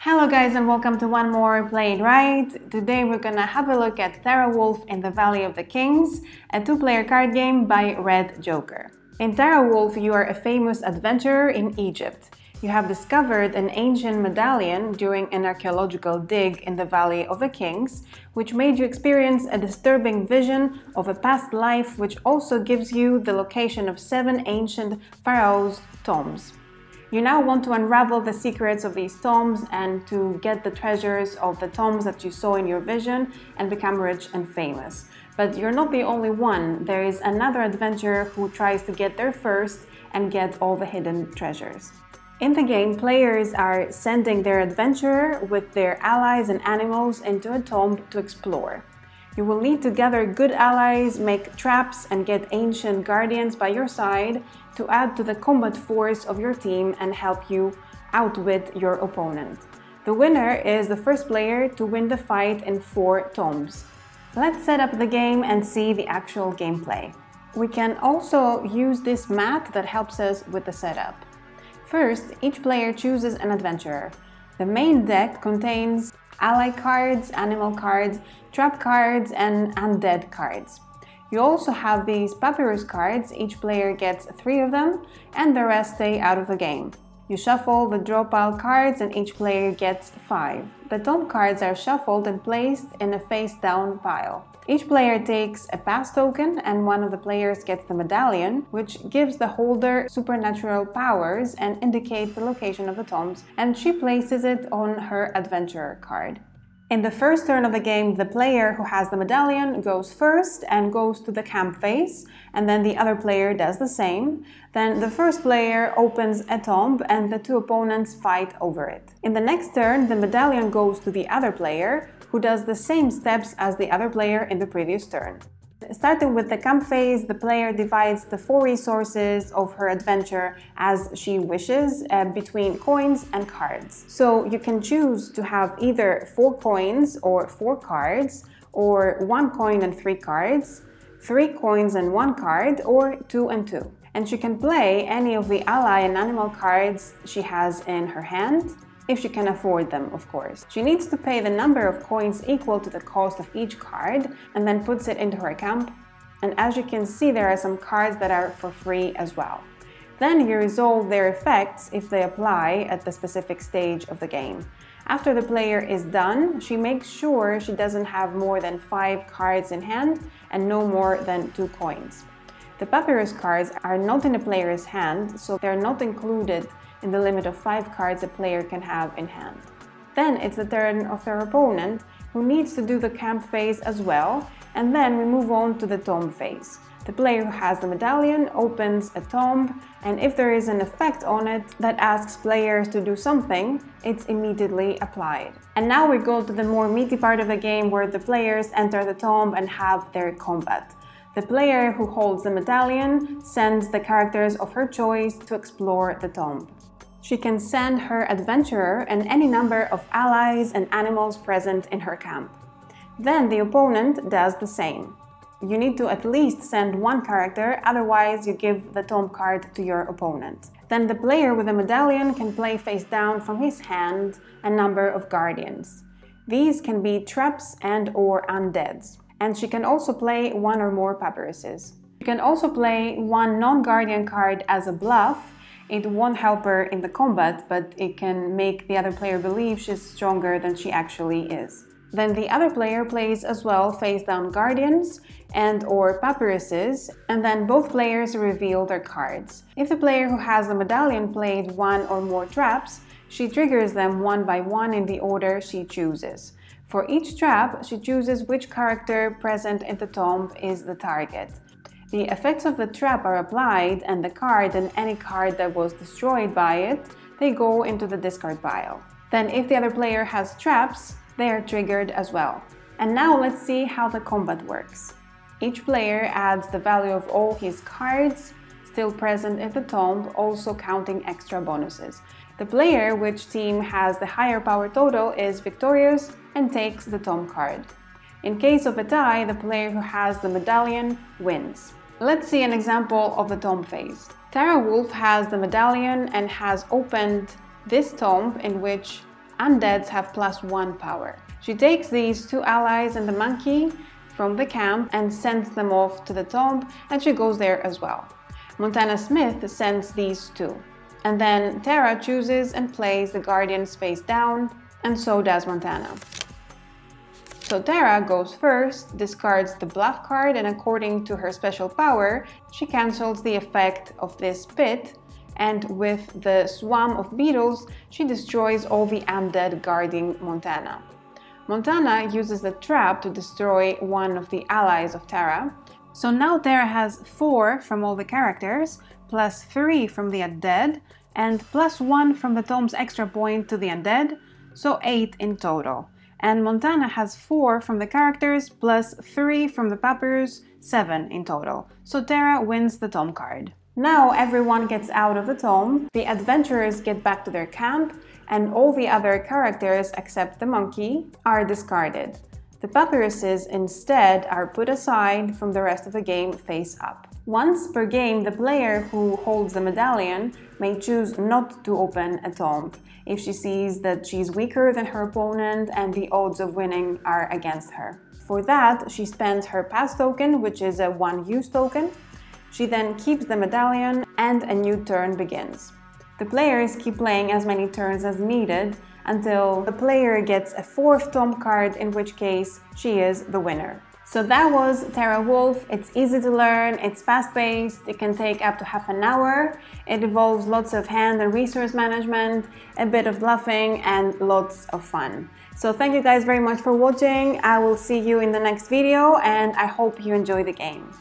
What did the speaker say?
Hello guys and welcome to one more Play It Right. Today we're gonna have a look at Therawulf in the Valley of the Kings, a two-player card game by Red Joker. In Therawulf, you are a famous adventurer in Egypt. You have discovered an ancient medallion during an archaeological dig in the Valley of the Kings, which made you experience a disturbing vision of a past life, which also gives you the location of 7 ancient pharaohs' tombs. You now want to unravel the secrets of these tombs and to get the treasures of the tombs that you saw in your vision and become rich and famous. But you're not the only one. There is another adventurer who tries to get there first and get all the hidden treasures. In the game, players are sending their adventurer with their allies and animals into a tomb to explore. You will need to gather good allies, make traps, and get ancient guardians by your side to add to the combat force of your team and help you outwit your opponent. The winner is the first player to win the fight in 4 tombs. Let's set up the game and see the actual gameplay. We can also use this mat that helps us with the setup. First, each player chooses an adventurer. The main deck contains ally cards, animal cards, trap cards, and undead cards. You also have these papyrus cards. Each player gets 3 of them, and the rest stay out of the game. You shuffle the draw pile cards and each player gets 5. The tomb cards are shuffled and placed in a face-down pile. Each player takes a pass token and one of the players gets the medallion, which gives the holder supernatural powers and indicates the location of the tombs, and she places it on her adventurer card. In the first turn of the game, the player who has the medallion goes first and goes to the camp phase, and then the other player does the same. Then the first player opens a tomb and the 2 opponents fight over it. In the next turn, the medallion goes to the other player, who does the same steps as the other player in the previous turn. Starting with the camp phase, the player divides the 4 resources of her adventure as she wishes between coins and cards. So you can choose to have either 4 coins or 4 cards, or 1 coin and 3 cards, 3 coins and 1 card, or 2 and 2. And she can play any of the ally and animal cards she has in her hand, if she can afford them, of course. She needs to pay the number of coins equal to the cost of each card and then puts it into her camp. And as you can see, there are some cards that are for free as well. Then you resolve their effects if they apply at the specific stage of the game. After the player is done, she makes sure she doesn't have more than 5 cards in hand and no more than 2 coins. The papyrus cards are not in the player's hand, so they're not included in the limit of 5 cards a player can have in hand. Then it's the turn of their opponent, who needs to do the camp phase as well, and then we move on to the tomb phase. The player who has the medallion opens a tomb, and if there is an effect on it that asks players to do something, it's immediately applied. And now we go to the more meaty part of the game, where the players enter the tomb and have their combat. The player who holds the medallion sends the characters of her choice to explore the tomb. She can send her adventurer and any number of allies and animals present in her camp. Then the opponent does the same. You need to at least send 1 character, otherwise you give the tomb card to your opponent. Then the player with the medallion can play face down from his hand a number of guardians. These can be traps and/or undeads. And she can also play 1 or more papyruses. You can also play 1 non-guardian card as a bluff. It won't help her in the combat, but it can make the other player believe she's stronger than she actually is. Then the other player plays as well face-down guardians and/or papyruses, and then both players reveal their cards. If the player who has the medallion played 1 or more traps, she triggers them 1 by 1 in the order she chooses. For each trap, she chooses which character present in the tomb is the target. The effects of the trap are applied, and the card and any card that was destroyed by it, they go into the discard pile. Then if the other player has traps, they are triggered as well. And now let's see how the combat works. Each player adds the value of all his cards still present in the tomb, also counting extra bonuses. The player which team has the higher power total is victorious and takes the tomb card. In case of a tie, the player who has the medallion wins. Let's see an example of the tomb phase. Therawulf has the medallion and has opened this tomb in which undeads have +1 power. She takes these 2 allies and the monkey from the camp and sends them off to the tomb, and she goes there as well. Montana Smith sends these 2. And then Tara chooses and plays the Guardians face down, and so does Montana. So Tara goes first, discards the bluff card, and according to her special power, she cancels the effect of this pit, and with the swarm of beetles, she destroys all the undead guarding Montana. Montana uses the trap to destroy one of the allies of Tara. So now Tara has 4 from all the characters, plus 3 from the undead, and plus 1 from the tomb's extra point to the undead, so 8 in total. And Montana has 4 from the characters, plus 3 from the papyrus, 7 in total. So Tara wins the tomb card. Now everyone gets out of the tomb, the adventurers get back to their camp, and all the other characters except the monkey are discarded. The papyruses instead are put aside from the rest of the game face up. Once per game, the player who holds the medallion may choose not to open a tomb if she sees that she's weaker than her opponent and the odds of winning are against her. For that, she spends her pass token, which is a 1-use token. She then keeps the medallion and a new turn begins. The players keep playing as many turns as needed until the player gets a 4th tomb card, in which case she is the winner. So that was Tera Wolf. It's easy to learn, it's fast-paced, it can take up to half an hour. It involves lots of hand and resource management, a bit of bluffing, and lots of fun. So thank you guys very much for watching. I will see you in the next video, and I hope you enjoy the game.